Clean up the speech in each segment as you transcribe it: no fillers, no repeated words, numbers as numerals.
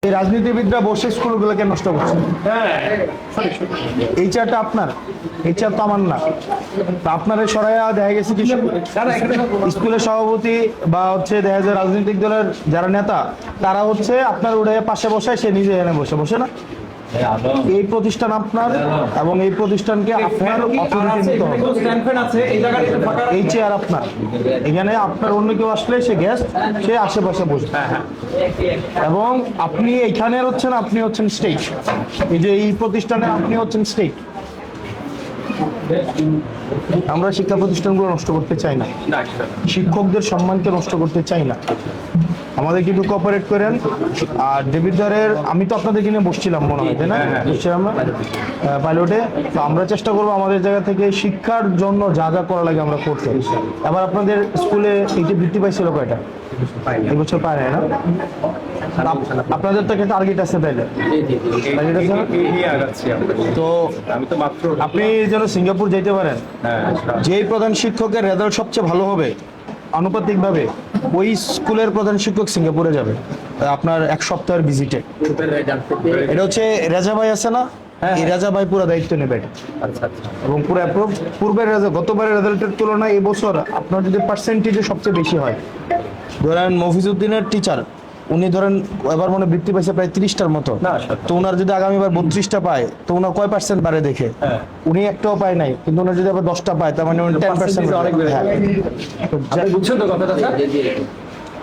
এই রাজনীতিবিদরা বসে স্কুলগুলোকে নষ্ট করছে। এই চেয়ারটা আপনার, এই চেয়ার তো আমার না। আপনারা সরাইয়া দেখা গেছে কি স্কুলের সভাপতি বা হচ্ছে দেখা যায় রাজনৈতিক দলের যারা নেতা তারা হচ্ছে আপনার উঠে পাশে বসায়, সে নিজে এনে বসে বসে না। এই প্রতিষ্ঠান আপনার এবং এই প্রতিষ্ঠানকে আপনার অথরিটি নিতে হবে। এই চেয়ার আপনার, এখানে আপনার অন্য কেউ আসলে সে গেস্ট, সে আশেপাশে বসবে এবং আপনি এইখানে হচ্ছেন, আপনি হচ্ছেন স্টেট। এই যে এই প্রতিষ্ঠানে আপনি হচ্ছেন স্টেট। আমরা শিক্ষা প্রতিষ্ঠানগুলো নষ্ট করতে চাই না, শিক্ষকদের সম্মানকে নষ্ট করতে চাই না। আমাদের কিন্তু কোঅপারেট করেন। আর দেবিদ্বারের আমি তো আপনাদেরকে নিয়ে বসছিলাম মনে হয়, তাই না? বসছিলাম না পাইলটে। তো আমরা চেষ্টা করবো আমাদের জায়গা থেকে শিক্ষার জন্য যা যা করা লাগে আমরা করতে। এবার আপনাদের স্কুলে এইটা বৃত্তি পাইছিল কয়টা? এই বছর পায় না? আপনাদের তো একটা টার্গেট আছে, তাইলে তো আপনি যেন সিঙ্গাপুর যাইতে পারেন। যেই প্রধান শিক্ষকের রেজাল্ট সবচেয়ে ভালো হবে আনুপাতিকভাবে ওই স্কুলের প্রধান শিক্ষক সিঙ্গাপুরে যাবে আপনার এক সপ্তাহের ভিজিটে। এটা হচ্ছে রেজা ভাই আছে না, এই রেজা ভাই পুরো দায়িত্ব নেবে এবং পুরো পূর্বের গতবারের রেজাল্টের তুলনায় এই বছর আপনার যদি পার্সেন্টেজে সবচেয়ে বেশি হয়, ধরেন মফিজউদ্দিনের টিচার উনি ধরেন এবার মনে বৃত্তি পাইছে প্রায় 30টার মতো, তো ওনার যদি আগামীবার 32টা পায় তো ওনার কয় পার্সেন্ট বাড়ে দেখে? উনি একটাও পায় নাই, কিন্তু ওনার যদি আবার 10টা পায় তার মানে 10% অনেক বেড়ে। বুঝছেন তো কথাটা?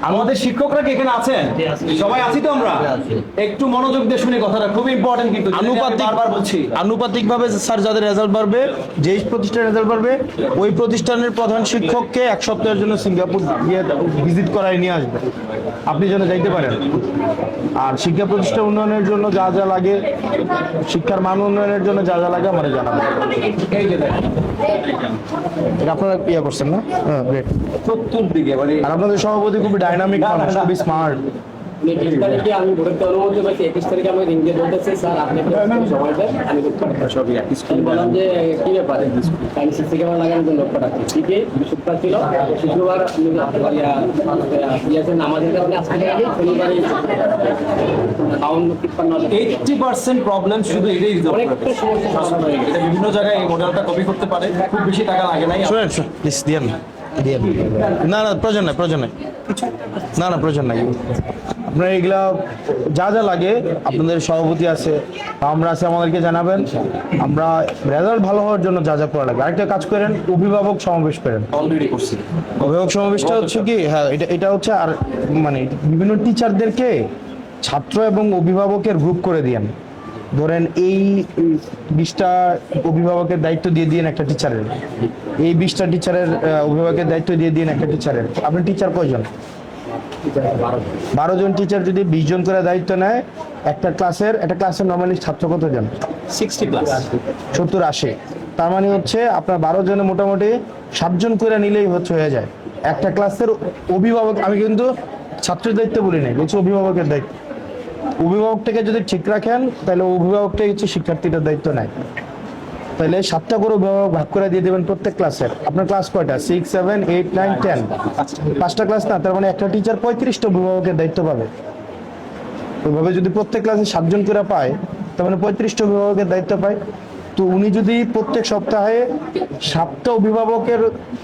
আমাদের শিক্ষকরা কি এখানে আছেন? সবাই আছি তো আমরা? একটু মনোযোগ দিয়ে শুনে কথাটা খুব ইম্পর্টেন্ট, কিন্তু বারবার বলছি আনুপাতিকভাবে স্যার যাদের রেজাল্ট বাড়বে, যেই প্রতিষ্ঠানের রেজাল্ট বাড়বে ওই প্রতিষ্ঠানের প্রধান শিক্ষককে এক সপ্তাহের জন্য সিঙ্গাপুর গিয়ে ভিজিট করায় নিয়ে আসবে, আপনি যেন যাইতে পারেন। আর শিক্ষা প্রতিষ্ঠান উন্নয়নের জন্য যা যা লাগে, শিক্ষার মান উন্নয়নের জন্য যা যা লাগে আমার জানাবেন। এটা আপনারা ইয়ে করছেন না? হ্যাঁ, গ্রেট। চতুর্দিকে আর আপনাদের সভাপতি খুবই ডাইনামিক মানুষ, খুবই স্মার্ট। আমি ভোটের অনুমতি পাইছি, 21 তারিখে আমাকে রিঙ্গে বলতেছে স্যার আপনি সময় দেন, আমি বললাম যে কি ব্যাপারে টাইম সিক্স থেকে আমার লাগানোর জন্য লক্ষ্য রাখছি। ঠিকই শুক্রবার ছিল, শুক্রবার নামাজের কারণে আজকে শনিবারে 80% প্রবলেম শুধু এটাই অনেকটা সমস্যা। এটা বিভিন্ন জায়গায় এই মডেলটা কপি করতে পারে, খুব বেশি টাকা লাগে নাই। শুনেন প্লিজ দিয়েন না, না প্রয়োজন নাই, প্রয়োজন নাই, না না প্রয়োজন নাই। আপনার এগুলা যা যা লাগে আপনাদের সভাপতি আছে, আমরা আছে, আমাদেরকে জানাবেন। আমরা রেজাল্ট ভালো হওয়ার জন্য যা যা করা লাগে। আরেকটা কাজ করেন, অভিভাবক সমাবেশ করেন। অলরেডি করছি। অভিভাবক সমাবেশটা হচ্ছে কি, হ্যাঁ এটা হচ্ছে আর মানে বিভিন্ন টিচারদেরকে ছাত্র এবং অভিভাবকের গ্রুপ করে দিয়েন। ধরেন এই 20টা অভিভাবকের দায়িত্ব দিয়ে দিন একটা টিচারের, এই 20টা টিচারের অভিভাবকের দায়িত্ব দিয়ে দিন একটা টিচারের। আপনার টিচার কয়জন? 12 জন টিচার যদি 20 জন করে দায়িত্ব নেয় একটা ক্লাসের নর্মালি ছাত্র কতজন? 60+, 70-80। তার মানে হচ্ছে আপনার 12 জনে মোটামুটি 7 জন করে নিলেই হয়ে যায় একটা ক্লাসের অভিভাবক। আমি কিন্তু ছাত্রের দায়িত্ব বলি নাই, বলছি অভিভাবকের দায়িত্ব। অভিভাবকটাকে যদি ঠিক রাখেন তাহলে অভিভাবকটাই হচ্ছে শিক্ষার্থীদের দায়িত্ব নেয়। তাহলে 7টা করে অভিভাবক ভাগ করে দিয়ে দেবেন প্রত্যেক ক্লাসের। আপনার ক্লাস কয়টা? 6, 7, 8, 9, 10, 5টা ক্লাস না? তার মানে একটা টিচার 35টা অভিভাবকের দায়িত্ব পাবে। ওইভাবে যদি প্রত্যেক ক্লাসে 7 জন করে পায় তার মানে 35টা অভিভাবকের দায়িত্ব পায়। তো উনি যদি প্রত্যেক সপ্তাহে 7টা অভিভাবকের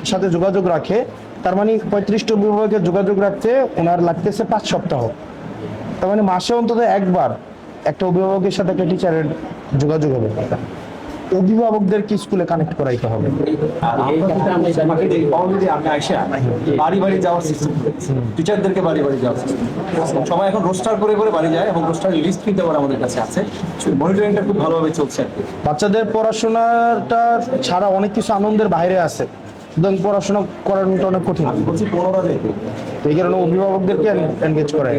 সাথে যোগাযোগ রাখে, তার মানে 35টা অভিভাবকের যোগাযোগ রাখতে ওনার লাগতেছে 5 সপ্তাহ। তার মানে মাসে অন্তত একবার একটা অভিভাবকের সাথে একটা টিচারের যোগাযোগ হবে। অভিভাবকদের কি স্কুলে কানেক্ট করাইতে হবে। বাড়ি বাড়ি যাওয়ার সিস্টেম, টিচারদেরকে বাড়ি বাড়ি যাওয়ার সিস্টেম। সবাই এখন রোস্টার করে করে বাড়ি যায় এবং রোস্টার লিস্ট কিনতে পারে আমাদের কাছে আছে। মনিটরিংটা খুব ভালোভাবে চলছে। বাচ্চাদের পড়াশোনাটা ছাড়া অনেক কিছু আনন্দের বাইরে আছে, সুতরাং পড়াশোনা করানোটা অনেক কঠিন। 15 দিন, তো এই কারণে অভিভাবকদেরকে এনগেজ করায়।